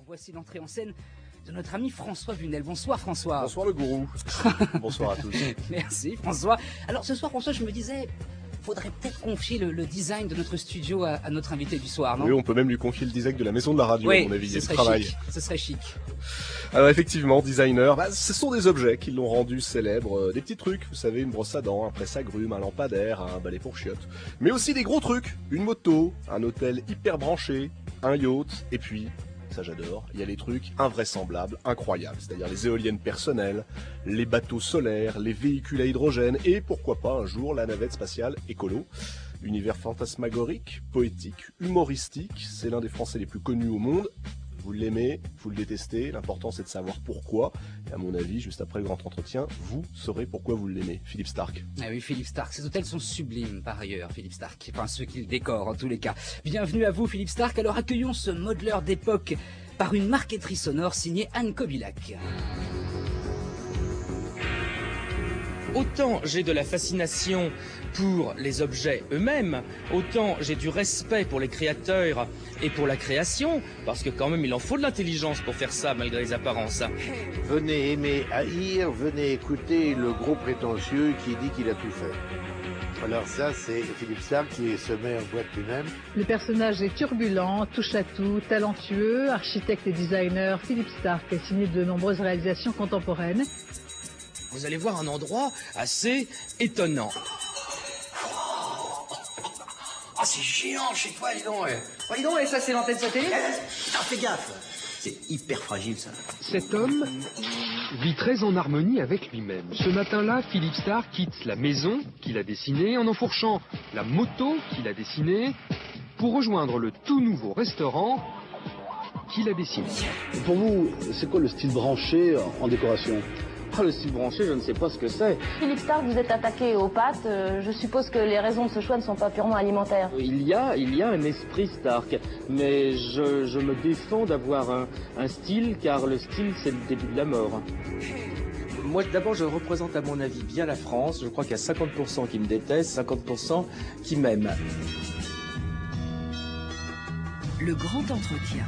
voici l'entrée en scène de notre ami François Bunel. Bonsoir François. Bonsoir le gourou. Bonsoir à tous. Merci François. Alors ce soir François, je me disais, faudrait peut-être confier le design de notre studio à notre invité du soir, non? Oui, on peut même lui confier le design de la maison de la radio, oui, à mon avis, ce serait travail. chic. Ce serait chic. Alors effectivement, designer, ce sont des objets qui l'ont rendu célèbre. Des petits trucs, vous savez, une brosse à dents, un presse-agrumes, un lampadaire, un balai pour chiottes. Mais aussi des gros trucs, une moto, un hôtel hyper branché, un yacht, et puis... ça j'adore, il y a les trucs invraisemblables, incroyables, c'est-à-dire les éoliennes personnelles, les bateaux solaires, les véhicules à hydrogène et pourquoi pas un jour la navette spatiale écolo. Univers fantasmagorique, poétique, humoristique, c'est l'un des Français les plus connus au monde. Vous l'aimez, vous le détestez, l'important c'est de savoir pourquoi. Et à mon avis, juste après le grand entretien, vous saurez pourquoi vous l'aimez. Philippe Starck. Ah oui, Philippe Starck. Ces hôtels sont sublimes par ailleurs, Philippe Starck. Enfin, ceux qui le décorent en tous les cas. Bienvenue à vous, Philippe Starck. Alors accueillons ce modeleur d'époque par une marqueterie sonore signée Anne Kobilac. Autant j'ai de la fascination pour les objets eux-mêmes, autant j'ai du respect pour les créateurs et pour la création, parce que quand même il en faut de l'intelligence pour faire ça malgré les apparences. Venez aimer haïr, venez écouter le gros prétentieux qui dit qu'il a tout fait. Alors ça, c'est Philippe Starck qui se met en boîte lui-même. Le personnage est turbulent, touche à tout, talentueux, architecte et designer. Philippe Starck est signé de nombreuses réalisations contemporaines. Vous allez voir un endroit assez étonnant. Ah, c'est géant chez toi, dis donc. Dis donc, et ça, c'est l'antenne satellite? Putain, fais gaffe. C'est hyper fragile, ça. Cet homme vit très en harmonie avec lui-même. Ce matin-là, Philippe Starck quitte la maison qu'il a dessinée en enfourchant la moto qu'il a dessinée pour rejoindre le tout nouveau restaurant qu'il a dessiné. Pour vous, c'est quoi le style branché en décoration? Le style branché, je ne sais pas ce que c'est. Philippe Starck, vous êtes attaqué aux pâtes. Je suppose que les raisons de ce choix ne sont pas purement alimentaires. Il y a un esprit Starck, mais je me défends d'avoir un style, car le style, c'est le début de la mort. Moi, d'abord, je représente à mon avis bien la France. Je crois qu'il y a 50% qui me détestent, 50% qui m'aiment. Le grand entretien.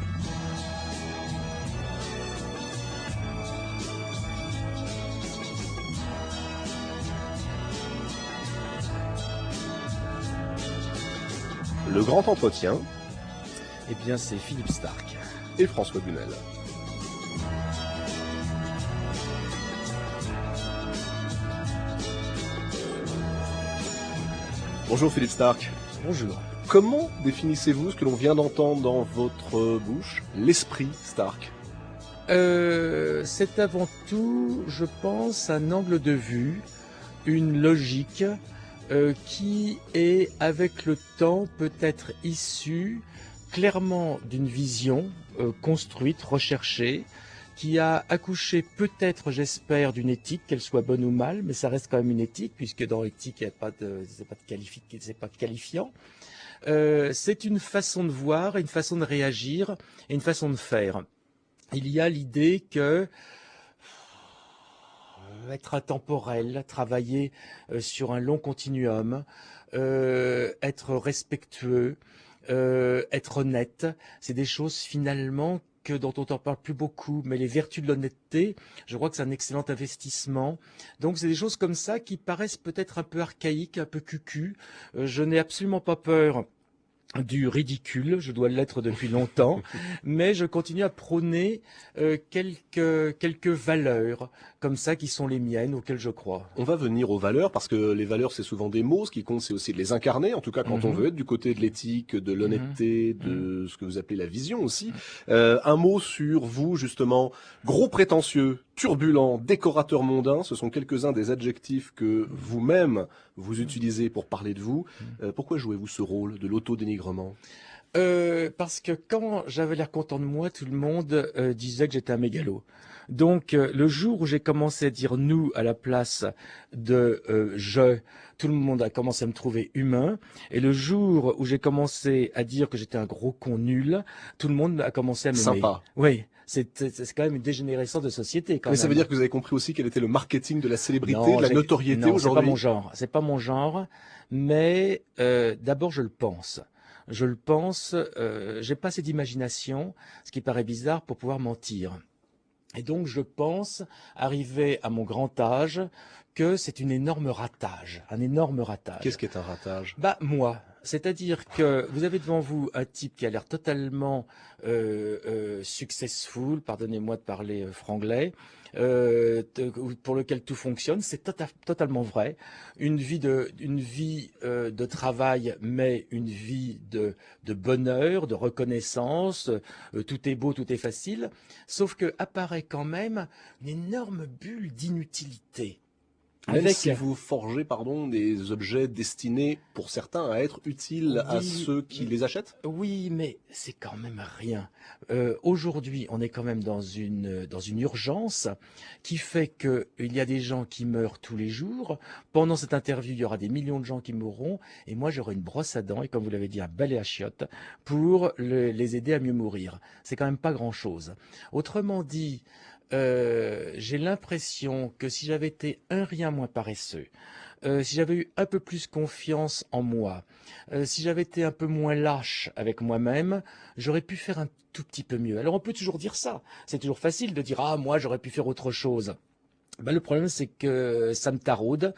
Le grand entretien. Eh bien, c'est Philippe Starck. Et François Bunel. Bonjour Philippe Starck. Bonjour. Comment définissez-vous ce que l'on vient d'entendre dans votre bouche, l'esprit Starck? C'est avant tout, je pense, un angle de vue, une logique qui est, avec le temps, peut-être issue clairement d'une vision construite, recherchée, qui a accouché peut-être, j'espère, d'une éthique, qu'elle soit bonne ou mal, mais ça reste quand même une éthique, puisque dans l'éthique, il n'y a pas c'est pas qualifiant. C'est une façon de voir, une façon de réagir et une façon de faire. Il y a l'idée que être intemporel, travailler sur un long continuum, être respectueux, être honnête, c'est des choses finalement dont on ne parle plus beaucoup, mais les vertus de l'honnêteté, je crois que c'est un excellent investissement. Donc c'est des choses comme ça qui paraissent peut-être un peu archaïques, un peu cucu. Je n'ai absolument pas peur du ridicule, je dois l'être depuis longtemps, mais je continue à prôner quelques valeurs comme ça qui sont les miennes, auxquelles je crois. On va venir aux valeurs, parce que les valeurs c'est souvent des mots, ce qui compte c'est aussi de les incarner, en tout cas quand on veut être du côté de l'éthique, de l'honnêteté, de ce que vous appelez la vision aussi. Un mot sur vous justement, gros prétentieux, turbulent, décorateur mondain, ce sont quelques-uns des adjectifs que vous-même vous utilisez pour parler de vous. Pourquoi jouez-vous ce rôle de l'autodénigrement? Parce que quand j'avais l'air content de moi, tout le monde disait que j'étais un mégalo. Donc le jour où j'ai commencé à dire nous à la place de je, tout le monde a commencé à me trouver humain. Et le jour où j'ai commencé à dire que j'étais un gros con nul, tout le monde a commencé à m'aimer. Sympa. Oui. C'est quand même une dégénérescence de société. Mais ça veut dire que vous avez compris aussi quel était le marketing de la célébrité, non, de la notoriété aujourd'hui. C'est pas mon genre. Mais d'abord je le pense. je le pense, j'ai pas assez d'imagination, ce qui paraît bizarre, pour pouvoir mentir. Et donc, je pense, arrivé à mon grand âge, que c'est un énorme ratage. Qu'est-ce qui est un ratage? Bah, moi. C'est-à-dire que vous avez devant vous un type qui a l'air totalement successful, pardonnez-moi de parler franglais, pour lequel tout fonctionne, c'est totalement vrai. Une vie de travail, mais une vie de bonheur, de reconnaissance, tout est beau, tout est facile, sauf que apparaît quand même une énorme bulle d'inutilité. Même si vous forgez, des objets destinés, pour certains, à être utiles à ceux qui les achètent? Oui, mais c'est quand même rien. Aujourd'hui, on est quand même dans une urgence qui fait qu'il y a des gens qui meurent tous les jours. Pendant cette interview, il y aura des millions de gens qui mourront. Et moi, j'aurai une brosse à dents et, comme vous l'avez dit, un balai à chiottes pour les aider à mieux mourir. C'est quand même pas grand-chose. Autrement dit, j'ai l'impression que si j'avais été un rien moins paresseux, si j'avais eu un peu plus confiance en moi, si j'avais été un peu moins lâche avec moi-même, j'aurais pu faire un tout petit peu mieux. Alors on peut toujours dire ça. C'est toujours facile de dire « Ah, moi, j'aurais pu faire autre chose ». Ben, le problème, c'est que ça me taraude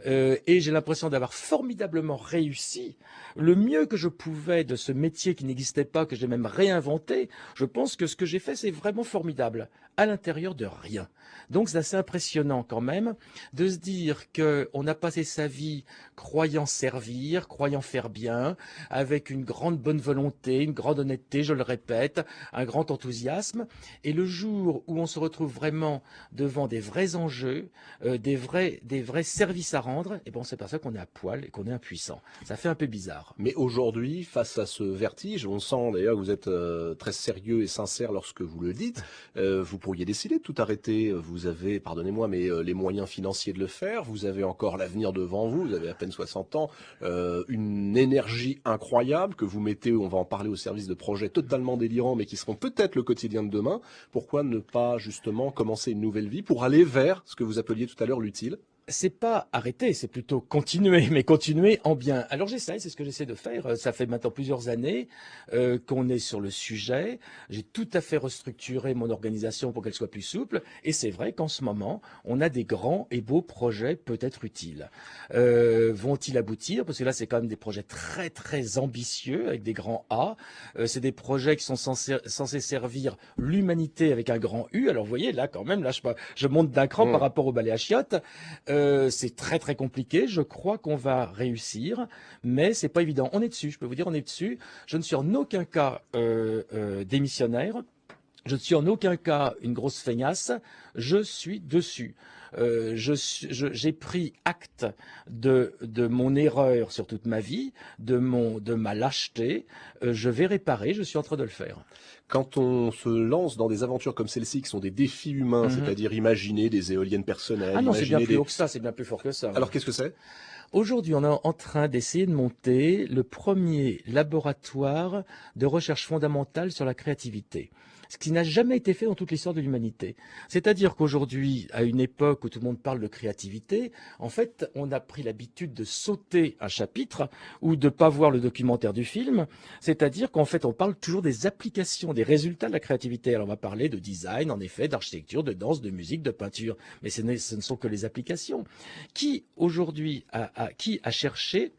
et j'ai l'impression d'avoir formidablement réussi le mieux que je pouvais de ce métier qui n'existait pas, que j'ai même réinventé. Je pense que ce que j'ai fait, c'est vraiment formidable, à l'intérieur de rien. Donc c'est assez impressionnant quand même de se dire qu'on a passé sa vie croyant servir, croyant faire bien, avec une grande bonne volonté, une grande honnêteté, je le répète, un grand enthousiasme. Et le jour où on se retrouve vraiment devant des vrais enjeux, des vrais services à rendre, et ben on s'aperçoit qu'on est à poil et qu'on est impuissant. Ça fait un peu bizarre. Mais aujourd'hui, face à ce vertige, on sent d'ailleurs que vous êtes très sérieux et sincère lorsque vous le dites, vous pourriez décider de tout arrêter. Vous avez, pardonnez-moi, mais les moyens financiers de le faire, vous avez encore l'avenir devant vous, vous avez à peine 60 ans, une énergie incroyable que vous mettez, on va en parler, au service de projets totalement délirants, mais qui seront peut-être le quotidien de demain. Pourquoi ne pas justement commencer une nouvelle vie pour aller vers ce que vous appeliez tout à l'heure l'utile? C'est pas arrêter, c'est plutôt continuer, mais continuer en bien. Alors j'essaie, c'est ce que j'essaie de faire. Ça fait maintenant plusieurs années qu'on est sur le sujet. J'ai tout à fait restructuré mon organisation pour qu'elle soit plus souple. Et c'est vrai qu'en ce moment, on a des grands et beaux projets peut-être utiles. Vont-ils aboutir? Parce que là, c'est quand même des projets très très ambitieux avec des grands A. C'est des projets qui sont censés servir l'humanité avec un grand U. Alors vous voyez, là quand même, là je monte d'un cran par rapport au balai à chiottes. C'est très très compliqué, je crois qu'on va réussir, mais c'est pas évident. On est dessus, je peux vous dire, on est dessus. Je ne suis en aucun cas démissionnaire, je ne suis en aucun cas une grosse feignasse, je suis dessus. J'ai pris acte de mon erreur sur toute ma vie, de ma lâcheté. Je vais réparer, je suis en train de le faire. Quand on se lance dans des aventures comme celle-ci, qui sont des défis humains, c'est-à-dire imaginer des éoliennes personnelles... Ah non, c'est bien plus haut que ça, c'est bien plus fort que ça. Alors qu'est-ce que c'est? Aujourd'hui, on est en train d'essayer de monter le premier laboratoire de recherche fondamentale sur la créativité. Ce qui n'a jamais été fait dans toute l'histoire de l'humanité. C'est-à-dire qu'aujourd'hui, à une époque où tout le monde parle de créativité, en fait, on a pris l'habitude de sauter un chapitre ou de pas voir le documentaire du film. C'est-à-dire qu'en fait, on parle toujours des applications, des résultats de la créativité. Alors, on va parler de design, en effet, d'architecture, de danse, de musique, de peinture. Mais ce ne sont que les applications. Qui, aujourd'hui, qui a cherché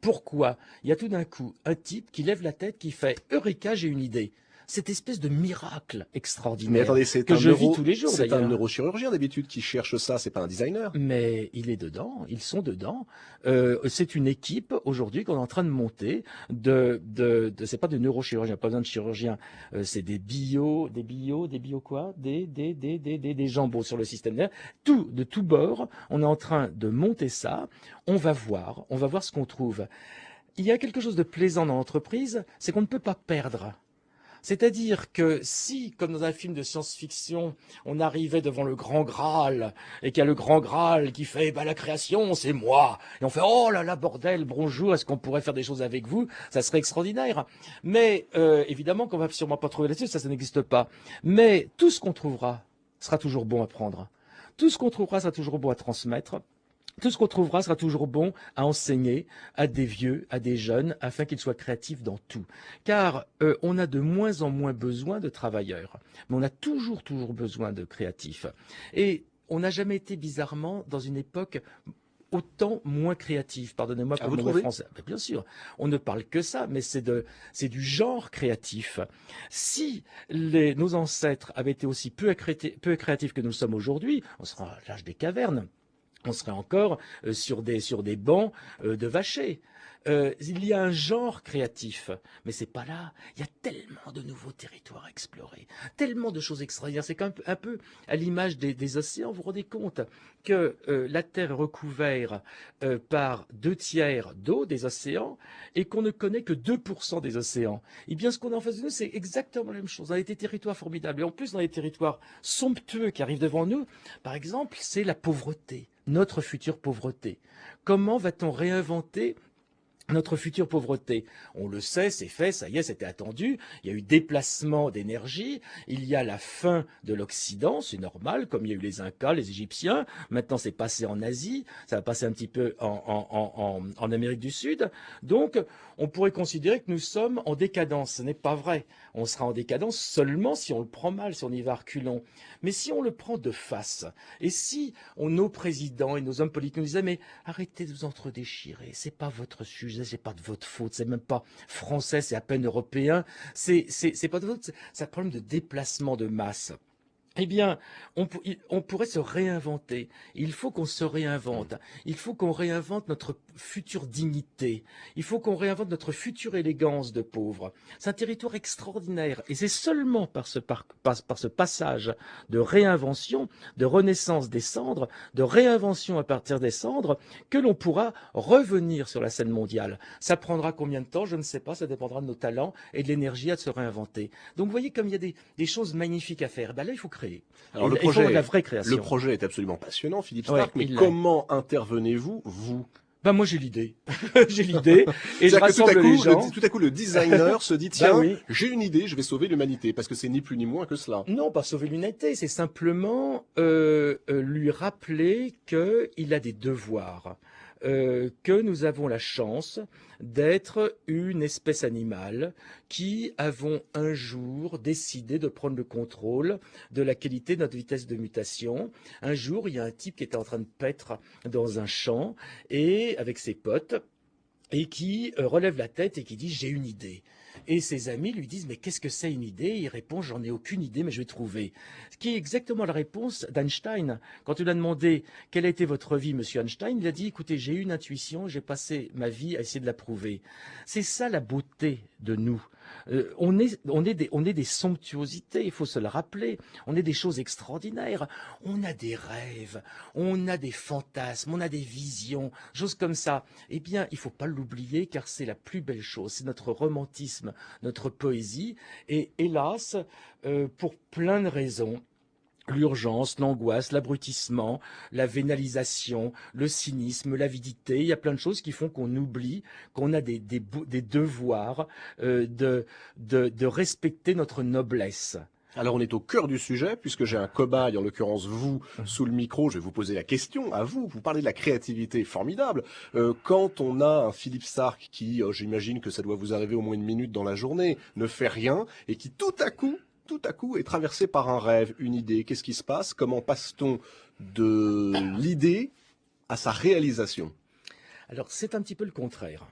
pourquoi il y a tout d'un coup un type qui lève la tête, qui fait « Eureka, j'ai une idée ». Cette espèce de miracle extraordinaire. Mais attendez, c'est que je vis tous les jours. C'est un neurochirurgien d'habitude qui cherche ça, c'est pas un designer. Mais il est dedans, ils sont dedans. C'est une équipe aujourd'hui qu'on est en train de monter. C'est pas de neurochirurgien, pas besoin de chirurgien. C'est des jambons sur le système nerveux. De tout bord, on est en train de monter ça. On va voir ce qu'on trouve. Il y a quelque chose de plaisant dans l'entreprise, c'est qu'on ne peut pas perdre. C'est-à-dire que si, comme dans un film de science-fiction, on arrivait devant le Grand Graal, et qu'il y a le Grand Graal qui fait « la création, c'est moi !» Et on fait « Oh là là, bordel, bonjour, est-ce qu'on pourrait faire des choses avec vous ?» Ça serait extraordinaire. Mais évidemment qu'on va sûrement pas trouver là-dessus, ça n'existe pas. Mais tout ce qu'on trouvera sera toujours bon à prendre. Tout ce qu'on trouvera sera toujours bon à transmettre. Tout ce qu'on trouvera sera toujours bon à enseigner à des vieux, à des jeunes, afin qu'ils soient créatifs dans tout. Car on a de moins en moins besoin de travailleurs, mais on a toujours besoin de créatifs. Et on n'a jamais été bizarrement dans une époque autant moins créatif, pardonnez-moi pour le mot français. Mais bien sûr, on ne parle que ça, mais c'est du genre créatif. Si nos ancêtres avaient été aussi peu créatifs que nous le sommes aujourd'hui, on sera à l'âge des cavernes. On serait encore sur des bancs de vachers. Il y a un genre créatif, mais c'est pas là. Il y a tellement de nouveaux territoires à explorer, tellement de choses extraordinaires. C'est un peu à l'image des océans. Vous vous rendez compte que la Terre est recouverte par 2/3 d'eau des océans et qu'on ne connaît que 2% des océans. Eh bien, ce qu'on a en face de nous, c'est exactement la même chose. Dans des territoires formidables, et en plus dans des territoires somptueux qui arrivent devant nous, par exemple, c'est la pauvreté. Notre future pauvreté. Comment va-t-on réinventer notre future pauvreté? On le sait, c'est fait, ça y est, c'était attendu. Il y a eu déplacement d'énergie, il y a la fin de l'Occident, c'est normal, comme il y a eu les Incas, les Égyptiens. Maintenant, c'est passé en Asie, ça va passer un petit peu en Amérique du Sud. Donc, on pourrait considérer que nous sommes en décadence. Ce n'est pas vrai. On sera en décadence seulement si on le prend mal, si on y va à reculons. Mais si on le prend de face, et si nos présidents et nos hommes politiques nous disaient, mais arrêtez de vous entre-déchirer, c'est pas votre sujet, c'est pas de votre faute, c'est même pas français, c'est à peine européen, c'est pas de votre faute, c'est un problème de déplacement de masse. Eh bien, on pourrait se réinventer. Il faut qu'on se réinvente. Il faut qu'on réinvente notre future dignité. Il faut qu'on réinvente notre future élégance de pauvres. C'est un territoire extraordinaire. Et c'est seulement par ce passage de réinvention, de renaissance des cendres, de réinvention à partir des cendres, que l'on pourra revenir sur la scène mondiale. Ça prendra combien de temps? Je ne sais pas. Ça dépendra de nos talents et de l'énergie à se réinventer. Donc, vous voyez comme il y a des choses magnifiques à faire. Ben là, il faut créer. Alors, le projet est absolument passionnant, Philippe Starck, mais comment intervenez-vous, vous? Ben moi j'ai l'idée, j'ai l'idée et je rassemble les gens. Tout à coup, le designer se dit tiens, j'ai une idée, je vais sauver l'humanité, parce que c'est ni plus ni moins que cela. Non, pas sauver l'humanité, c'est simplement lui rappeler qu'il a des devoirs. Que nous avons la chance d'être une espèce animale qui avons un jour décidé de prendre le contrôle de la qualité de notre vitesse de mutation. Un jour, il y a un type qui était en train de paître dans un champ et avec ses potes et qui relève la tête et qui dit « j'ai une idée ». Et ses amis lui disent « mais qu'est-ce que c'est une idée ?» Il répond « j'en ai aucune idée, mais je vais trouver ». Ce qui est exactement la réponse d'Einstein. Quand on lui a demandé « quelle a été votre vie, monsieur Einstein ?» Il a dit « écoutez, j'ai eu une intuition, j'ai passé ma vie à essayer de la prouver ». C'est ça la beauté de nous. On est des somptuosités, il faut se le rappeler. On est des choses extraordinaires. On a des rêves, on a des fantasmes, on a des visions, choses comme ça. Eh bien, il ne faut pas l'oublier car c'est la plus belle chose. C'est notre romantisme, notre poésie. Et hélas, pour plein de raisons, l'urgence, l'angoisse, l'abrutissement, la vénalisation, le cynisme, l'avidité, il y a plein de choses qui font qu'on oublie qu'on a des devoirs de respecter notre noblesse. Alors on est au cœur du sujet, puisque j'ai un cobaye, en l'occurrence vous, sous le micro, je vais vous poser la question à vous. Vous parlez de la créativité formidable. Quand on a un Philippe Starck qui, j'imagine que ça doit vous arriver au moins une minute dans la journée, ne fait rien, et qui tout à coup est traversé par un rêve, une idée. Qu'est-ce qui se passe? Comment passe-t-on de l'idée à sa réalisation? Alors, c'est un petit peu le contraire.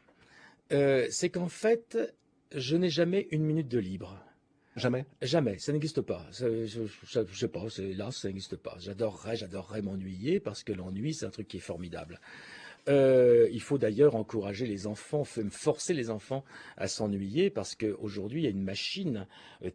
C'est qu'en fait, je n'ai jamais une minute de libre. Jamais? Jamais, ça n'existe pas. Je sais pas, là, ça n'existe pas. J'adorerais m'ennuyer parce que l'ennui, c'est un truc qui est formidable. Il faut d'ailleurs encourager les enfants, forcer les enfants à s'ennuyer parce qu'aujourd'hui, il y a une machine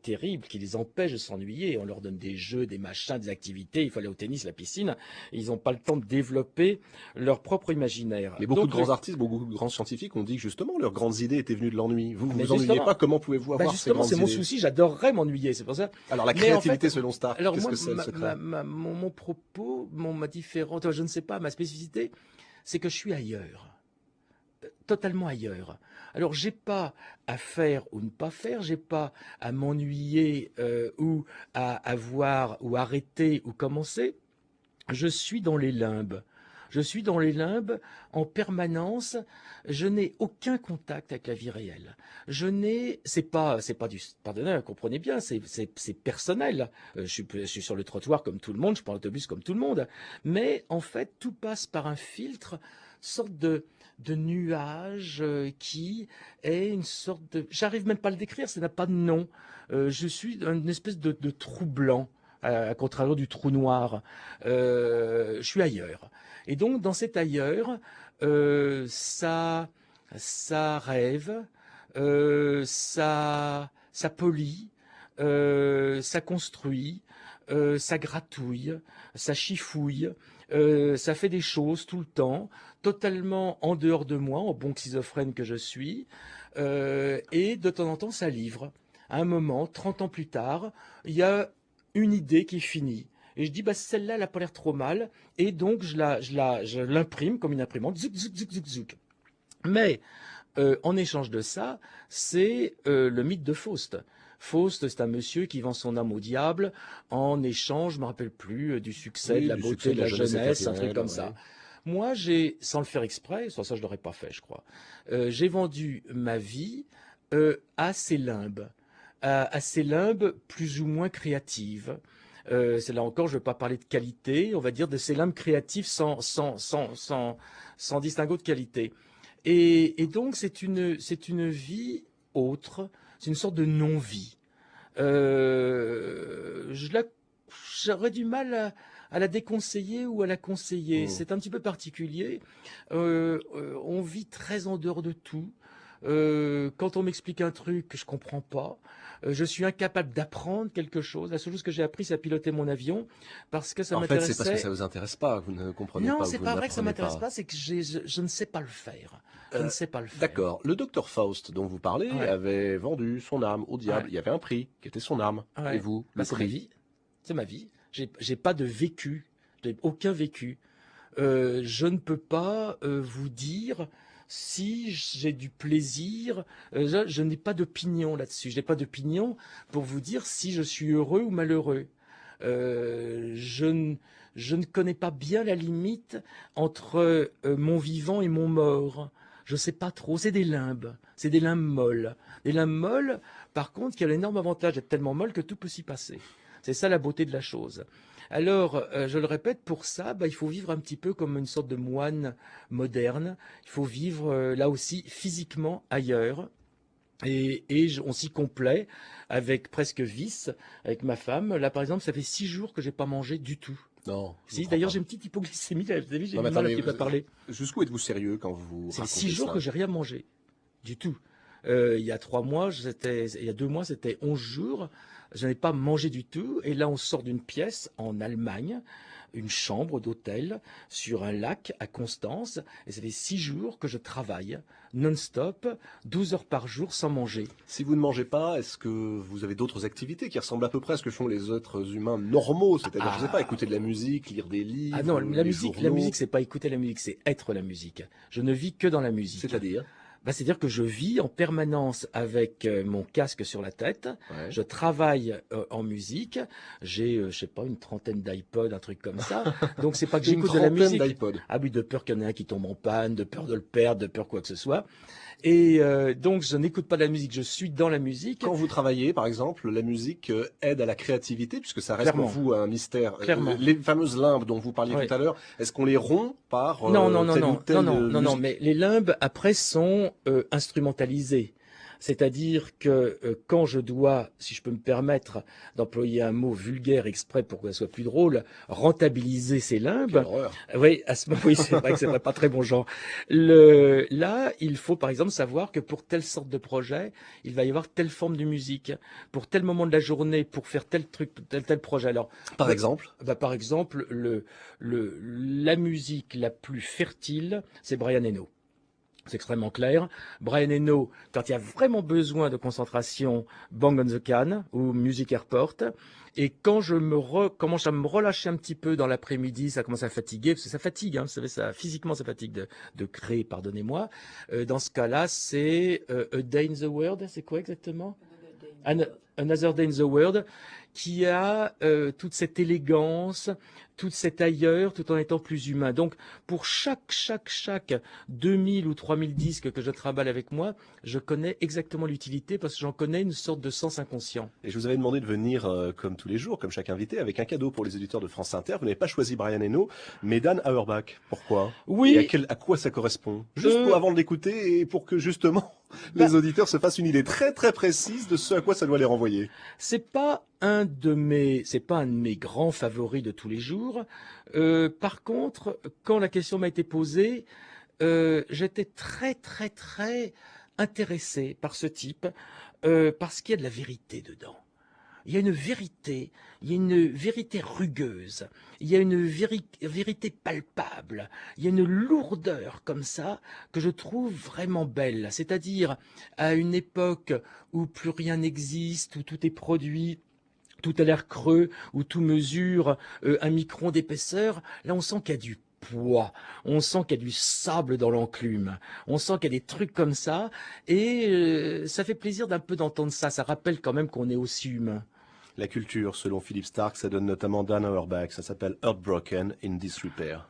terrible qui les empêche de s'ennuyer. On leur donne des jeux, des machins, des activités. Il faut aller au tennis, la piscine. Et ils n'ont pas le temps de développer leur propre imaginaire. Mais beaucoup de grands artistes, beaucoup de grands scientifiques ont dit que justement leurs grandes idées étaient venues de l'ennui. Vous vous ennuyez pas? Comment pouvez-vous avoir ces grandes idées? Justement, c'est mon souci. J'adorerais m'ennuyer. C'est pour ça. Alors la créativité, selon Starck, qu'est-ce que c'est le secret? Mon propos, ma différente, je ne sais pas, ma spécificité, c'est que je suis ailleurs, totalement ailleurs. Alors, j'ai pas à faire ou ne pas faire, j'ai pas à m'ennuyer ou à avoir ou arrêter ou commencer. Je suis dans les limbes. Je suis dans les limbes en permanence. Je n'ai aucun contact avec la vie réelle. C'est pas pardonnez, comprenez bien, c'est personnel. Je suis sur le trottoir comme tout le monde, je prends l'autobus comme tout le monde. Mais en fait, tout passe par un filtre, sorte de nuage qui est une sorte de... J'arrive même pas à le décrire, ça n'a pas de nom. Je suis une espèce de trou blanc, à contrario du trou noir. Je suis ailleurs. Et donc, dans cet ailleurs, ça rêve, ça polit, ça construit, ça gratouille, ça chifouille, ça fait des choses tout le temps, totalement en dehors de moi, en bon schizophrène que je suis, et de temps en temps ça livre. À un moment, 30 ans plus tard, il y a une idée qui est finie. Et je dis, bah, celle-là, elle n'a pas l'air trop mal, et donc je l'imprime comme une imprimante, zouk, zouk, zouk, zouk, zouk. Mais en échange de ça, c'est le mythe de Faust. Faust, c'est un monsieur qui vend son âme au diable en échange, je ne me rappelle plus, du succès, de la beauté, de la jeunesse, un truc comme ça. Moi, sans le faire exprès, ça je ne l'aurais pas fait, je crois, j'ai vendu ma vie à ces limbes, à ces limbes plus ou moins créatives. C'est là encore, je ne veux pas parler de qualité, on va dire de ces limbes créatives sans distinguo de qualité. Et donc, c'est une vie autre, c'est une sorte de non-vie. J'aurais du mal à la déconseiller ou à la conseiller. C'est un petit peu particulier. On vit très en dehors de tout. Quand on m'explique un truc que je comprends pas, je suis incapable d'apprendre quelque chose. La seule chose que j'ai appris, c'est à piloter mon avion parce que ça m'intéressait. En fait, c'est parce que ça vous intéresse pas, vous ne comprenez pas. Non, c'est pas vrai que ça m'intéresse pas, c'est que je ne sais pas le faire. Je ne sais pas le faire. D'accord. Le docteur Faust dont vous parlez avait vendu son âme au diable. Il y avait un prix qui était son âme. Et vous, le c'est prix? ma vie. C'est ma vie. J'ai pas de vécu. J'ai aucun vécu. Je ne peux pas vous dire si j'ai du plaisir. Je n'ai pas d'opinion là-dessus. Je n'ai pas d'opinion pour vous dire si je suis heureux ou malheureux. Je ne connais pas bien la limite entre mon vivant et mon mort. Je ne sais pas trop. C'est des limbes molles. Des limbes molles, par contre, qui a l'énorme avantage d'être tellement molles que tout peut s'y passer. C'est ça la beauté de la chose. Alors, je le répète, pour ça, il faut vivre un petit peu comme une sorte de moine moderne. Il faut vivre, là aussi, physiquement ailleurs. Et on s'y complaît avec presque vice, avec ma femme. Là, par exemple, ça fait 6 jours que j'ai pas mangé du tout. Non. Si, d'ailleurs, j'ai une petite hypoglycémie. Vous avez vu, j'ai du mal un petit peu à parler. Jusqu'où êtes-vous sérieux quand vous C'est racontez 6 jours ça? que j'ai rien mangé. Du tout. Il y a 3 mois, il y a 2 mois, c'était 11 jours. Je n'ai pas mangé du tout. Et là, on sort d'une pièce en Allemagne, une chambre d'hôtel sur un lac à Constance. Et ça fait 6 jours que je travaille non-stop, 12 heures par jour sans manger. Si vous ne mangez pas, est-ce que vous avez d'autres activités qui ressemblent à peu près à ce que font les êtres humains normaux? C'est-à-dire, je sais pas, écouter de la musique, lire des livres. Ah non, la musique, journaux. c'est pas écouter la musique, c'est être la musique. Je ne vis que dans la musique. C'est-à-dire? C'est-à-dire que je vis en permanence avec mon casque sur la tête. Ouais. Je travaille en musique. J'ai, je sais pas, une trentaine d'iPod, un truc comme ça. Donc c'est pas que j'écoute de la musique. Ah oui, de peur qu'il y en ait un qui tombe en panne, de peur de le perdre, de peur quoi que ce soit. Et donc je n'écoute pas de la musique, je suis dans la musique. Quand vous travaillez, par exemple, la musique aide à la créativité, puisque ça reste pour vous un mystère. Les fameuses limbes dont vous parliez tout à l'heure, est-ce qu'on les rompt par non, mais les limbes après sont instrumentalisées. C'est-à-dire que quand je dois, si je peux me permettre d'employer un mot vulgaire exprès pour que ça soit plus drôle, rentabiliser ces limbes. Oui, à ce moment, oui, c'est vrai que c'est pas très bon genre. Là, il faut par exemple savoir que pour telle sorte de projet, il va y avoir telle forme de musique. Pour tel moment de la journée, pour faire tel truc, tel projet. Alors, par exemple, par exemple, la musique la plus fertile, c'est Brian Eno. C'est extrêmement clair. Brian Eno, quand il y a vraiment besoin de concentration, Bang on the Can ou Music Airport. Et quand je commence à me relâcher un petit peu dans l'après-midi, ça commence à fatiguer, parce que ça fatigue, hein, vous savez, physiquement ça fatigue de créer, pardonnez-moi. Dans ce cas-là, c'est A Day in the World, c'est quoi exactement? Another Day in the World. qui a toute cette élégance, toute cette ailleurs, tout en étant plus humain. Donc, pour chaque 2000 ou 3000 disques que je trimballe avec moi, je connais exactement l'utilité parce que j'en connais une sorte de sens inconscient. Et je vous avais demandé de venir, comme tous les jours, comme chaque invité, avec un cadeau pour les auditeurs de France Inter. Vous n'avez pas choisi Brian Eno, mais Dan Auerbach. Pourquoi? Oui. Et à quoi ça correspond? Juste avant de l'écouter et pour que justement les auditeurs se fassent une idée très très précise de ce à quoi ça doit les renvoyer. C'est pas un de mes grands favoris de tous les jours. Par contre, quand la question m'a été posée, j'étais très très très intéressé par ce type parce qu'il y a de la vérité dedans. Il y a une vérité rugueuse, il y a une vérité palpable, il y a une lourdeur comme ça que je trouve vraiment belle. C'est-à-dire à une époque où plus rien n'existe, où tout est produit, tout a l'air creux, où tout mesure un micron d'épaisseur, là on sent qu'il y a du poids, on sent qu'il y a du sable dans l'enclume, on sent qu'il y a des trucs comme ça, et ça fait plaisir d'un peu d'entendre ça, ça rappelle quand même qu'on est aussi humain. La culture, selon Philippe Stark, ça donne notamment Dan Auerbach, ça s'appelle Heartbroken in Disrepair.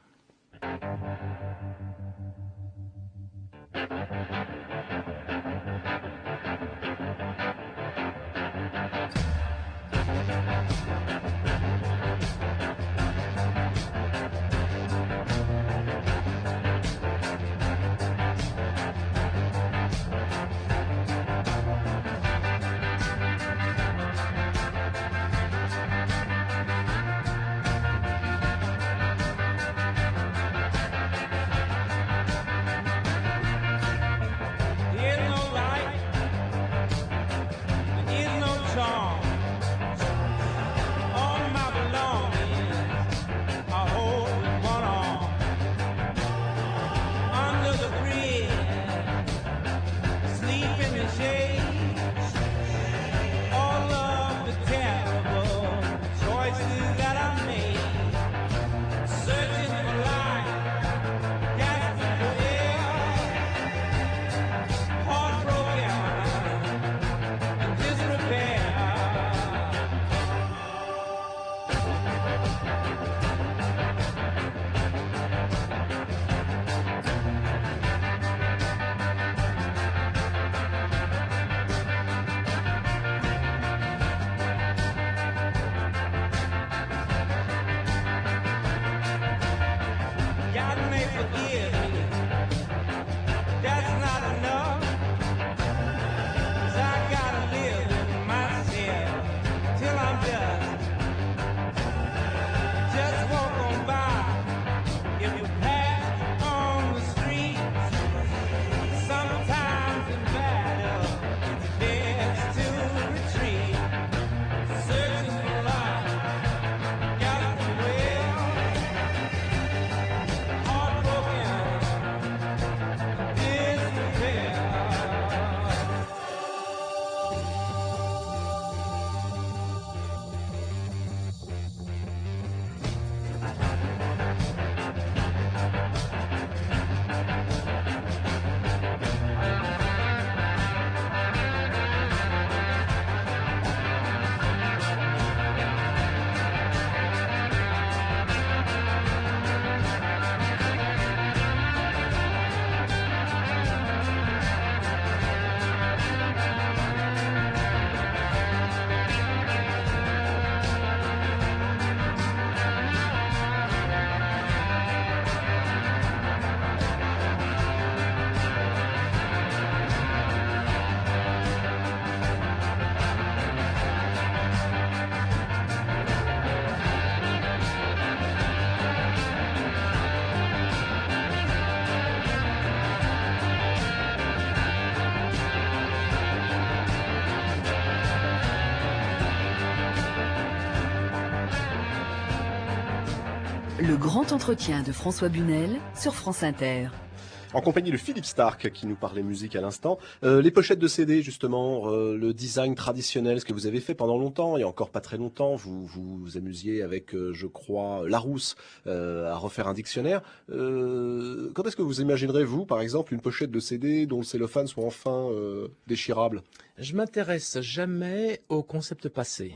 Le grand entretien de François Bunel sur France Inter. En compagnie de Philippe Stark qui nous parlait musique à l'instant. Les pochettes de CD justement, le design traditionnel, ce que vous avez fait pendant longtemps, il y a encore pas très longtemps, vous vous amusiez avec, je crois, Larousse à refaire un dictionnaire. Quand est-ce que vous imaginerez, vous, par exemple, une pochette de CD dont le cellophane soit enfin déchirable? Je m'intéresse jamais au concept passé.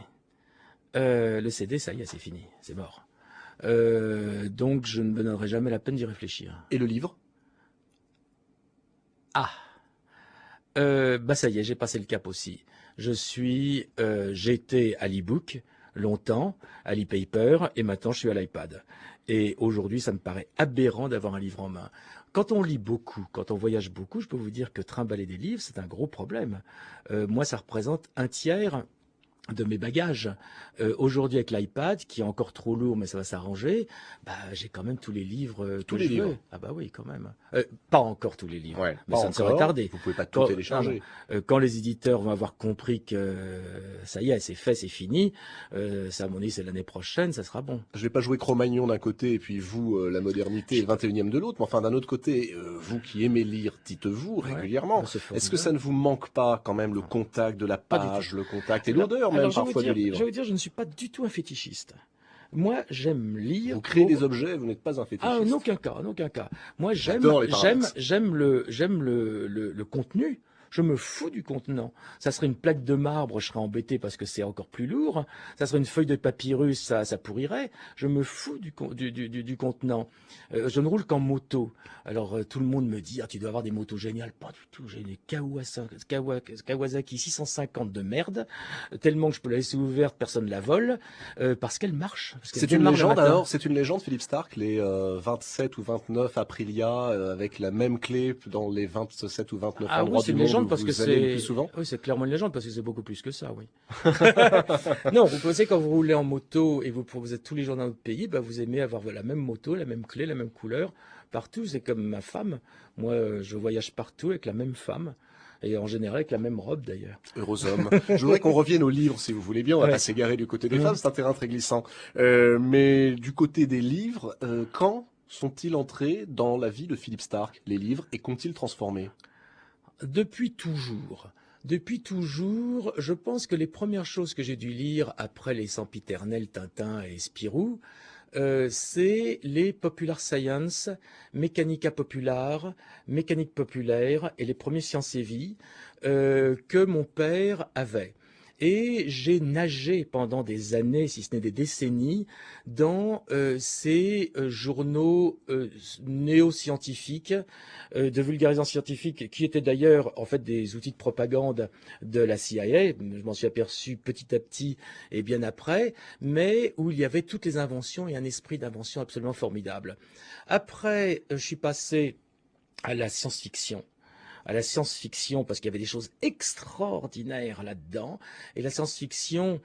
Le CD, ça y est, c'est fini, c'est mort. Donc je ne me donnerai jamais la peine d'y réfléchir. Et le livre? Ah, ça y est, j'ai passé le cap aussi. J'étais à l'e-book longtemps, à l'e-paper, et maintenant je suis à l'iPad. Et aujourd'hui, ça me paraît aberrant d'avoir un livre en main. Quand on lit beaucoup, quand on voyage beaucoup, je peux vous dire que trimballer des livres, c'est un gros problème. Moi, ça représente un tiers de mes bagages. Aujourd'hui, avec l'iPad, qui est encore trop lourd, mais ça va s'arranger, j'ai quand même tous les livres Tous les livres. Ah bah oui, quand même. Pas encore tous les livres, Ouais, mais pas ça ne serait encore. tardé. Vous pouvez pas tout télécharger. Quand les éditeurs vont avoir compris que ça y est, c'est fait, c'est fini, ça, à mon avis, c'est l'année prochaine, ça sera bon. Je vais pas jouer Cro-Magnon d'un côté et puis vous, la modernité et le 21e de l'autre, mais enfin d'un autre côté, vous qui aimez lire, dites-vous régulièrement, est-ce que ça ne vous manque pas quand même le contact de la page, le contact et l'odeur même parfois du livre? Je vais vous dire, je ne suis pas du tout un fétichiste. Moi, j'aime lire. Vous créez des objets, vous n'êtes pas un fétichiste. Ah, en aucun cas, en aucun cas. Moi, j'aime le contenu. Je me fous du contenant. Ça serait une plaque de marbre, je serais embêté parce que c'est encore plus lourd. Ça serait une feuille de papyrus, ça pourrirait. Je me fous du contenant. Je ne roule qu'en moto. Alors tout le monde me dit, tu dois avoir des motos géniales. Pas du tout. J'ai une Kawasaki 650 de merde, tellement que je peux la laisser ouverte, personne ne la vole, parce qu'elle marche. C'est une légende alors, c'est une légende, Philippe Starck, les 27 ou 29 Aprilia avec la même clé dans les 27 ou 29 endroits du monde. Parce que c'est souvent. Oui, c'est clairement une légende parce que c'est beaucoup plus que ça, oui. Non, vous pensez quand vous roulez en moto et vous êtes tous les jours dans notre pays, vous aimez avoir la même moto, la même clé, la même couleur partout. C'est comme ma femme. Moi, je voyage partout avec la même femme. Et en général avec la même robe d'ailleurs. Heureux homme. Je voudrais qu'on revienne aux livres si vous voulez bien. On va pas s'égarer du côté des femmes, c'est un terrain très glissant. Mais du côté des livres, quand sont-ils entrés dans la vie de Philippe Starck, les livres, et qu'ont-ils transformé? Depuis toujours. Depuis toujours, je pense que les premières choses que j'ai dû lire après les sempiternels Tintin et Spirou, c'est les Popular Science, Mechanica Popular, Mécanique populaire et les premiers Sciences et Vie que mon père avait. Et j'ai nagé pendant des années, si ce n'est des décennies, dans ces journaux néo-scientifiques, de vulgarisation scientifique, qui étaient d'ailleurs en fait des outils de propagande de la CIA. Je m'en suis aperçu petit à petit et bien après, mais où il y avait toutes les inventions et un esprit d'invention absolument formidable. Après, je suis passé à la science-fiction. Parce qu'il y avait des choses extraordinaires là-dedans. Et la science-fiction,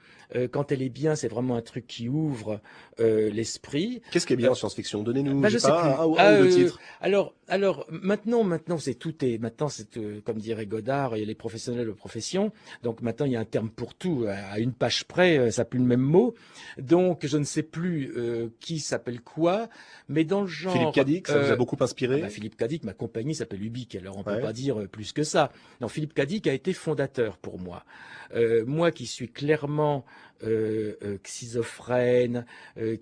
quand elle est bien, c'est vraiment un truc qui ouvre l'esprit. Qu'est-ce qui est bien en science-fiction? Donnez-nous je sais pas plus. un ou deux titres. Alors maintenant c'est comme dirait Godard, il y a les professionnels de profession. Donc maintenant il y a un terme pour tout. À une page près, ça n'a plus le même mot. Donc je ne sais plus qui s'appelle quoi, mais dans le genre. Philippe Cadic, ça vous a beaucoup inspiré? Philippe Cadic, ma compagnie s'appelle Ubique. Alors on peut pas dire plus que ça. Non, Philippe Cadic a été fondateur pour moi. Moi qui suis clairement schizophrène,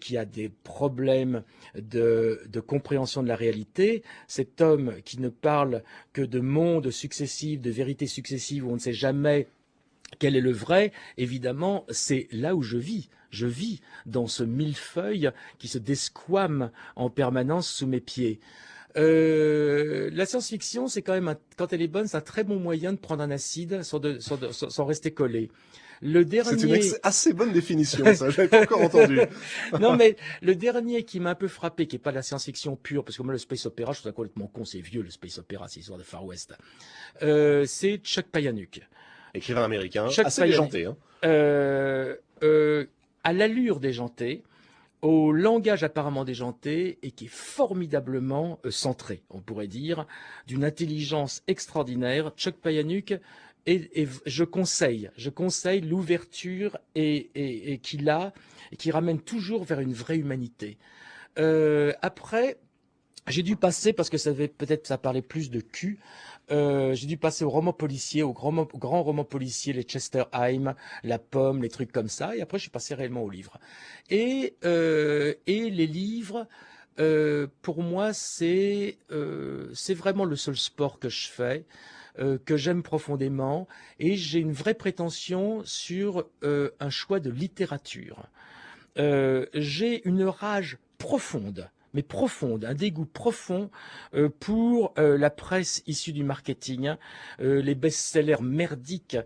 qui a des problèmes de compréhension de la réalité, cet homme qui ne parle que de mondes successifs, de vérités successives où on ne sait jamais quel est le vrai, évidemment, c'est là où je vis. Je vis dans ce millefeuille qui se desquame en permanence sous mes pieds. La science-fiction, c'est quand même, quand elle est bonne, c'est un très bon moyen de prendre un acide sans rester collé. C'est une assez bonne définition, ça, j'avais pas encore entendu. Non, mais le dernier qui m'a un peu frappé, qui est pas de la science-fiction pure, parce que moi, le space opéra, je trouve ça complètement con, c'est vieux, le space opéra, c'est l'histoire de Far West. C'est Chuck Palahniuk. Écrivain américain, assez déjanté, hein. À l'allure déjantée, au langage apparemment déjanté et qui est formidablement centré, on pourrait dire, d'une intelligence extraordinaire. Chuck Palahniuk, et je conseille l'ouverture et qu'il a, et qui ramène toujours vers une vraie humanité. Après, j'ai dû passer, parce que ça parlait plus de cul, j'ai dû passer au roman policier, au grand roman policier, les Chesterheim, La Pomme, les trucs comme ça. Et après, je suis passé réellement aux livres. Et les livres, pour moi, c'est vraiment le seul sport que je fais. que j'aime profondément, et j'ai une vraie prétention sur un choix de littérature. J'ai une rage profonde, mais profonde, un dégoût profond pour la presse issue du marketing, les best-sellers merdiques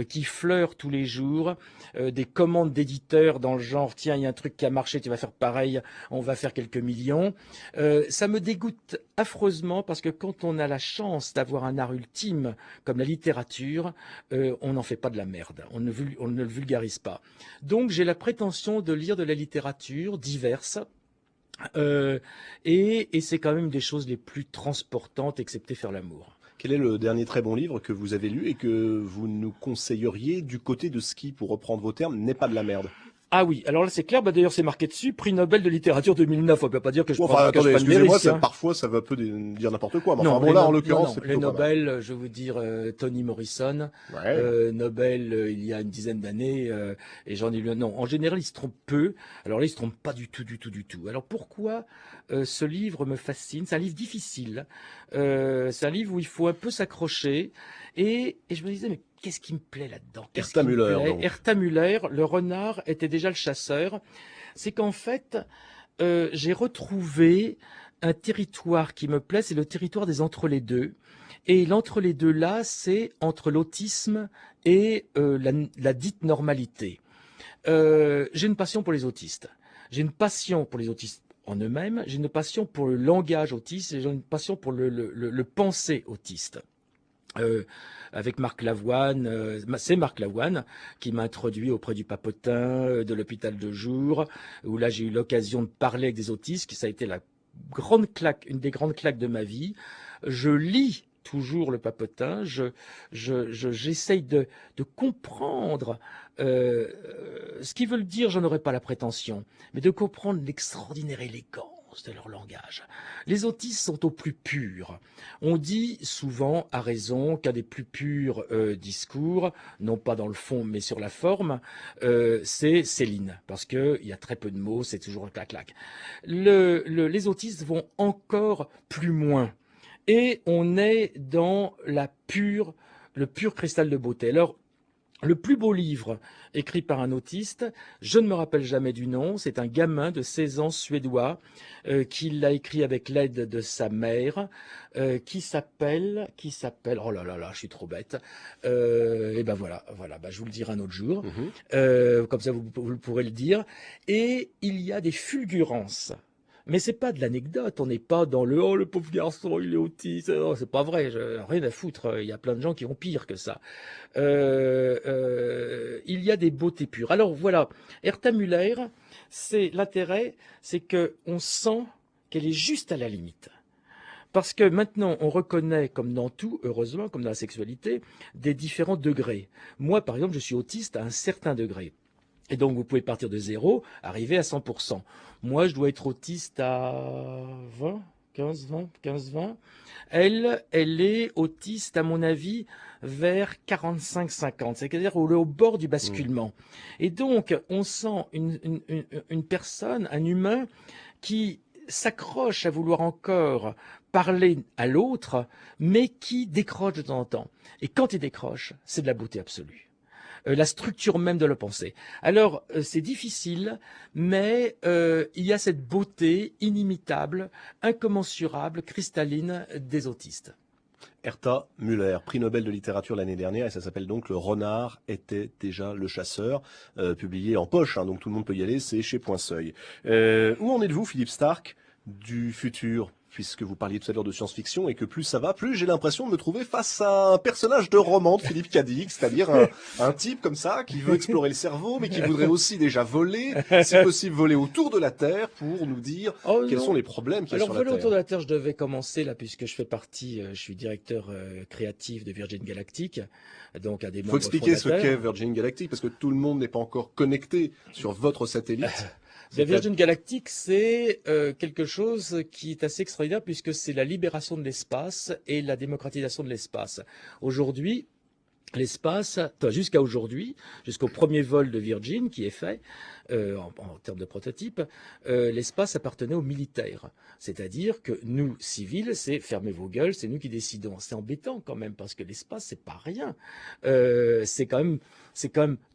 qui fleurent tous les jours, des commandes d'éditeurs dans le genre tiens, il y a un truc qui a marché, tu vas faire pareil, on va faire quelques millions. Ça me dégoûte affreusement parce que quand on a la chance d'avoir un art ultime comme la littérature, on n'en fait pas de la merde, on ne le vulgarise pas. Donc j'ai la prétention de lire de la littérature diverse. Et c'est quand même des choses les plus transportantes, excepté faire l'amour. Quel est le dernier très bon livre que vous avez lu et que vous nous conseilleriez du côté de ce qui, pour reprendre vos termes, n'est pas de la merde? Ah oui, alors là c'est clair, d'ailleurs c'est marqué dessus, prix Nobel de littérature 2009, on peut pas dire que je enfin, attendez, excusez-moi, hein. Parfois ça va peu dire n'importe quoi, mais non, enfin bon là en l'occurrence c'est les plutôt Nobel, je veux dire Toni Morrison, Nobel il y a une dizaine d'années, et j'en ai lu un. Non, en général ils se trompent peu, alors là ils se trompent pas du tout. Alors pourquoi ce livre me fascine? C'est un livre difficile, c'est un livre où il faut un peu s'accrocher, et je me disais mais qu'est-ce qui me plaît là-dedans? Herta Müller. Herta Müller, le renard était déjà le chasseur. C'est qu'en fait, j'ai retrouvé un territoire qui me plaît, c'est le territoire des entre-les-deux. Et l'entre-les-deux là, c'est entre l'autisme et la dite normalité. J'ai une passion pour les autistes. J'ai une passion pour les autistes en eux-mêmes. J'ai une passion pour le langage autiste. Et j'ai une passion pour le penser autiste. Avec Marc Lavoine, c'est Marc Lavoine qui m'a introduit auprès du Papotin, de l'hôpital de jour, où là j'ai eu l'occasion de parler avec des autistes, ça a été la grande claque, une des grandes claques de ma vie. Je lis toujours le Papotin, j'essaye de comprendre ce qu'ils veulent dire, j'en aurais pas la prétention, mais de comprendre l'extraordinaire élégance de leur langage. Les autistes sont au plus pur. On dit souvent, à raison, qu'un des plus purs discours, non pas dans le fond mais sur la forme, c'est Céline, parce qu'il y a très peu de mots, c'est toujours un clac-clac. Les autistes vont encore plus loin, et on est dans le pur cristal de beauté. Alors, le plus beau livre écrit par un autiste, je ne me rappelle jamais du nom, c'est un gamin de 16 ans suédois qui l'a écrit avec l'aide de sa mère, qui s'appelle, oh là là là, je suis trop bête, et ben voilà, je vous le dirai un autre jour, comme ça vous pourrez le dire, et il y a des fulgurances. Mais c'est pas de l'anecdote, on n'est pas dans le pauvre garçon, il est autiste, non, c'est pas vrai, rien à foutre, il y a plein de gens qui ont pire que ça. Il y a des beautés pures. Alors voilà, Herta Müller, l'intérêt, c'est que on sent qu'elle est juste à la limite. Parce que maintenant, on reconnaît, comme dans tout, heureusement, comme dans la sexualité, des différents degrés. Moi, par exemple, je suis autiste à un certain degré. Et donc, vous pouvez partir de 0, arriver à 100%. Moi, je dois être autiste à 15, 20. Elle est autiste, à mon avis, vers 45-50, c'est-à-dire au bord du basculement. Et donc, on sent une personne, un humain, qui s'accroche à vouloir encore parler à l'autre, mais qui décroche de temps en temps. Et quand il décroche, c'est de la beauté absolue. La structure même de la pensée. Alors, c'est difficile, mais il y a cette beauté inimitable, incommensurable, cristalline des autistes. Herta Müller, prix Nobel de littérature l'année dernière, et ça s'appelle donc Le renard était déjà le chasseur, publié en poche, hein, donc tout le monde peut y aller, c'est chez Point Seuil. Où en êtes-vous, Philippe Starck, du futur, puisque vous parliez tout à l'heure de science-fiction, et que plus ça va, plus j'ai l'impression de me trouver face à un personnage de roman de Philippe Cadic, c'est-à-dire un type comme ça, qui veut explorer le cerveau, mais qui voudrait aussi déjà voler, si possible voler autour de la Terre, pour nous dire quels sont les problèmes qu'il y a sur la Terre. Alors voler autour de la Terre, je devais commencer là, puisque je fais partie, je suis directeur créatif de Virgin Galactic, donc un des membres fondateurs. Faut expliquer ce qu'est Virgin Galactic, parce que tout le monde n'est pas encore connecté sur votre satellite. La Virgin Galactic, c'est quelque chose qui est assez extraordinaire puisque c'est la libération de l'espace et la démocratisation de l'espace. Aujourd'hui, l'espace, jusqu'à aujourd'hui, jusqu'au premier vol de Virgin qui est fait, en termes de prototype, l'espace appartenait aux militaires. C'est-à-dire que nous, civils, c'est fermez vos gueules, c'est nous qui décidons. C'est embêtant quand même, parce que l'espace, c'est pas rien. C'est quand même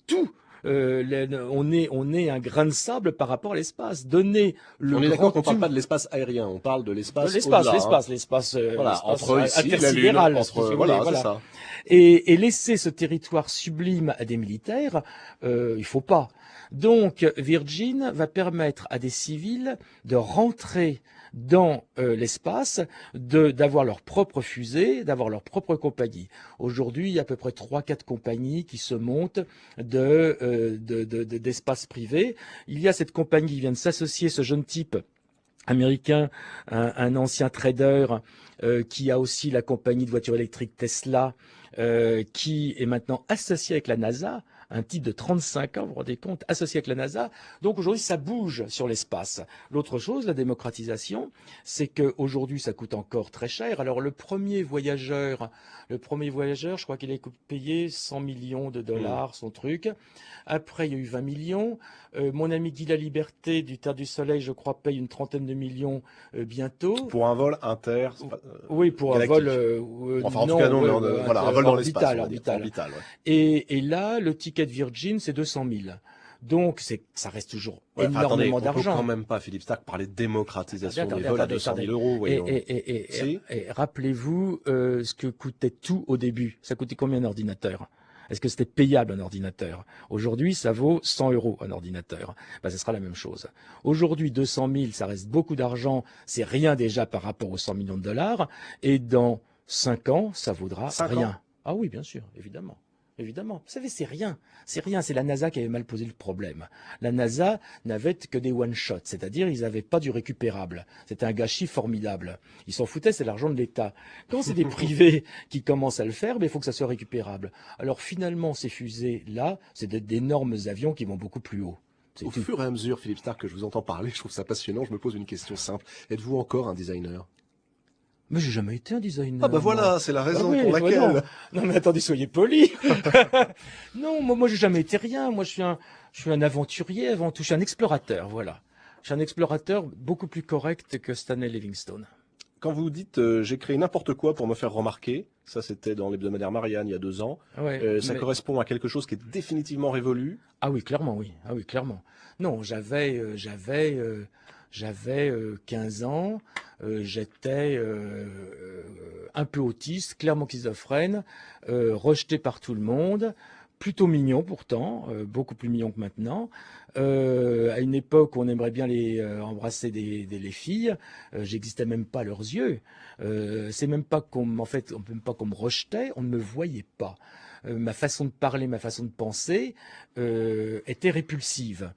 tout. On est un grain de sable par rapport à l'espace. Donner le on est grand d'accord qu'on tout. parle pas de l'espace aérien, on parle de l'espace L'espace, au-delà, l'espace, voilà, entre ici, la Lune, intersidéral, voilà, voilà. c'est ça. Et laisser ce territoire sublime à des militaires, il faut pas. Donc Virgin va permettre à des civils de rentrer dans l'espace, d'avoir leur propre fusée, d'avoir leur propre compagnie. Aujourd'hui, il y a à peu près 3-4 compagnies qui se montent d'espace privé. Il y a cette compagnie qui vient de s'associer, ce jeune type américain, un ancien trader qui a aussi la compagnie de voitures électriques Tesla, qui est maintenant associé avec la NASA. Un type de 35 ans, vous vous rendez compte, associé avec la NASA. Donc aujourd'hui, ça bouge sur l'espace. L'autre chose, la démocratisation, c'est qu'aujourd'hui, ça coûte encore très cher. Alors le premier voyageur, je crois qu'il est payé 100 millions de dollars, son truc. Après, il y a eu 20 millions. Mon ami Guy Laliberté du Terre du Soleil, je crois, paye une trentaine de millions bientôt. Pour un vol inter. Oui, pour galactique. un vol. Enfin, en tout cas, non, voilà, un vol dans l'espace. Orbital. Ouais. Et là, le ticket de Virgin, c'est 200 000. Donc, ça reste toujours énormément d'argent. On peut quand même pas, Philippe Stark, parler de démocratisation des vols à 200 000 euros. Voyons. Et rappelez-vous ce que coûtait tout au début. Ça coûtait combien un ordinateur? Est-ce que c'était payable un ordinateur? Aujourd'hui, ça vaut 100 euros un ordinateur. Ben, ce sera la même chose. Aujourd'hui, 200 000, ça reste beaucoup d'argent. C'est rien déjà par rapport aux 100 millions de dollars. Et dans 5 ans, ça vaudra rien. Ah oui, bien sûr, évidemment. Évidemment. Vous savez, c'est rien. C'est rien. C'est la NASA qui avait mal posé le problème. La NASA n'avait que des one-shots. C'est-à-dire, ils n'avaient pas du récupérable. C'était un gâchis formidable. Ils s'en foutaient, c'est l'argent de l'État. Quand c'est des privés qui commencent à le faire, il faut que ça soit récupérable. Alors finalement, ces fusées-là, c'est d'énormes avions qui vont beaucoup plus haut. Au fur et à mesure, Philippe Stark, que je vous entends parler, je trouve ça passionnant. Je me pose une question simple. Êtes-vous encore un designer? Mais j'ai jamais été un designer. Ah bah voilà, c'est la raison pour laquelle. Non mais attendez, soyez polis. Non, moi j'ai jamais été rien. Moi je suis un aventurier avant tout. Je suis un explorateur, voilà. Je suis un explorateur beaucoup plus correct que Stanley Livingstone. Quand vous dites j'ai créé n'importe quoi pour me faire remarquer, ça c'était dans l'hebdomadaire Marianne il y a 2 ans. Ouais, ça correspond à quelque chose qui est définitivement révolu. Ah oui, clairement, oui. Ah oui, clairement. Non, j'avais 15 ans, j'étais un peu autiste, clairement schizophrène, rejeté par tout le monde, plutôt mignon pourtant, beaucoup plus mignon que maintenant. À une époque où on aimerait bien embrasser les filles, j'existais même pas à leurs yeux. C'est même pas même pas qu'on me rejetait, on ne me voyait pas. Ma façon de parler, ma façon de penser était répulsive.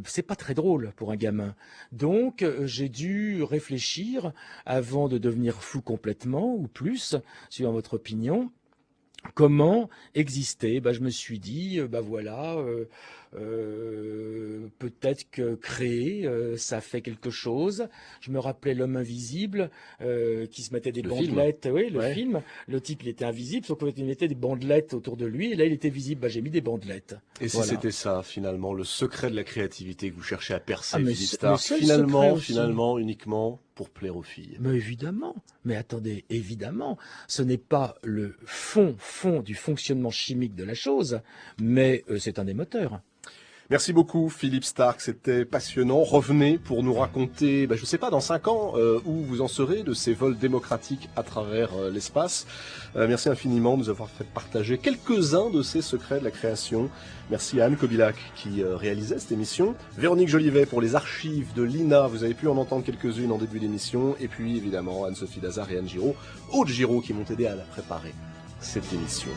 C'est pas très drôle pour un gamin. Donc, j'ai dû réfléchir avant de devenir fou complètement, ou plus, suivant votre opinion. Comment exister? Je me suis dit, peut-être que créer, ça fait quelque chose. Je me rappelais l'homme invisible qui se mettait des bandelettes. Oui, le film. Le type, il était invisible, sauf qu'il mettait des bandelettes autour de lui. Et là, il était visible. J'ai mis des bandelettes. Et si c'était ça, finalement, le secret de la créativité que vous cherchez à percer, Philippe Stark, finalement, uniquement pour plaire aux filles. Mais évidemment. Mais attendez, évidemment, ce n'est pas le fond du fonctionnement chimique de la chose, mais c'est un des moteurs. Merci beaucoup Philippe Stark, c'était passionnant. Revenez pour nous raconter, je sais pas, dans 5 ans, où vous en serez de ces vols démocratiques à travers l'espace. Merci infiniment de nous avoir fait partager quelques-uns de ces secrets de la création. Merci à Anne Kobilac qui réalisait cette émission. Véronique Jolivet pour les archives de l'INA, vous avez pu en entendre quelques-unes en début d'émission. Et puis évidemment Anne-Sophie Lazare et Anne Giraud, Aude Giraud qui m'ont aidé à la préparer, cette émission.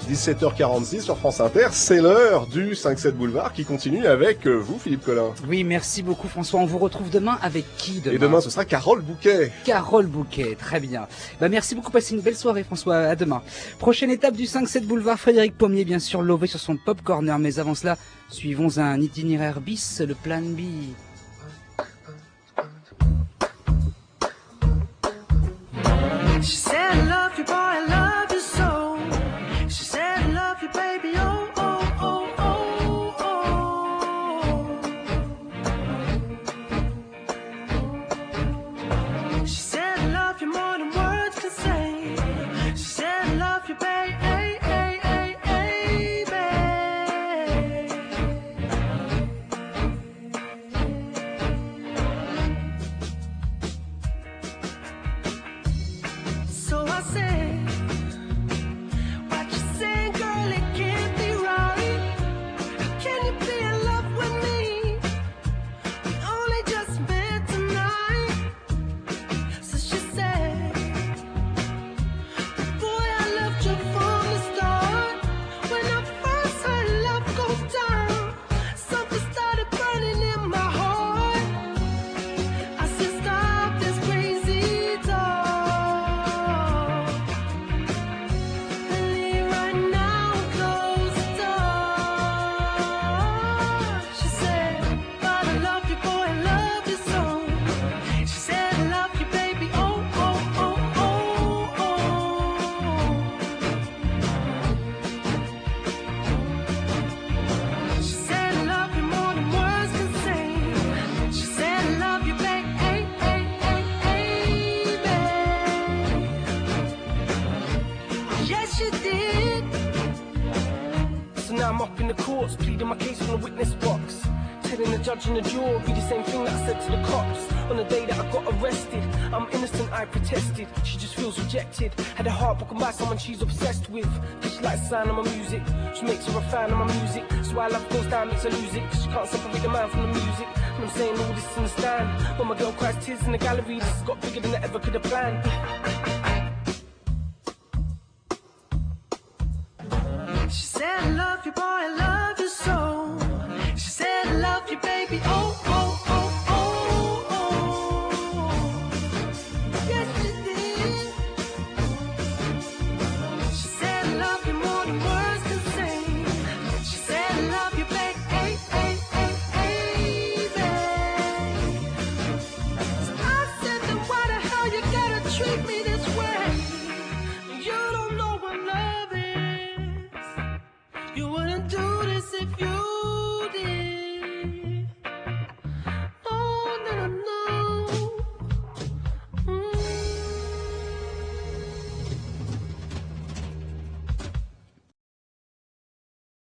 « 17h46 sur France Inter, c'est l'heure du 5-7 Boulevard qui continue avec vous, Philippe Collin. Oui, merci beaucoup François. On vous retrouve demain avec qui demain? Et demain, ce sera Carole Bouquet. Carole Bouquet, très bien. Merci beaucoup, passez une belle soirée François, à demain. Prochaine étape du 5-7 Boulevard, Frédéric Pommier, bien sûr, lové sur son Pop Corner. Mais avant cela, suivons un itinéraire bis, le plan B. the courts, pleading my case from the witness box. Telling the judge and the jury the same thing that I said to the cops on the day that I got arrested. I'm innocent, I protested. She just feels rejected. Had her heart broken by someone she's obsessed with. Cause she likes the sound of my music. She makes her a fan of my music. So why love goes down, makes her lose it. Cause she can't separate the man from the music. And I'm saying all this in the stand. When my girl cries tears in the gallery, this has got bigger than I ever could have planned. She said, I love you, boy, I love you so. She said, I love you, baby, oh, oh, oh, oh, oh. Yes, she did. She said, I love you more than words can say. She said, I love you, baby, hey, hey, hey, hey, baby. So I said, then why the hell you gotta treat me this way? You don't know what love is. You wouldn't do this if you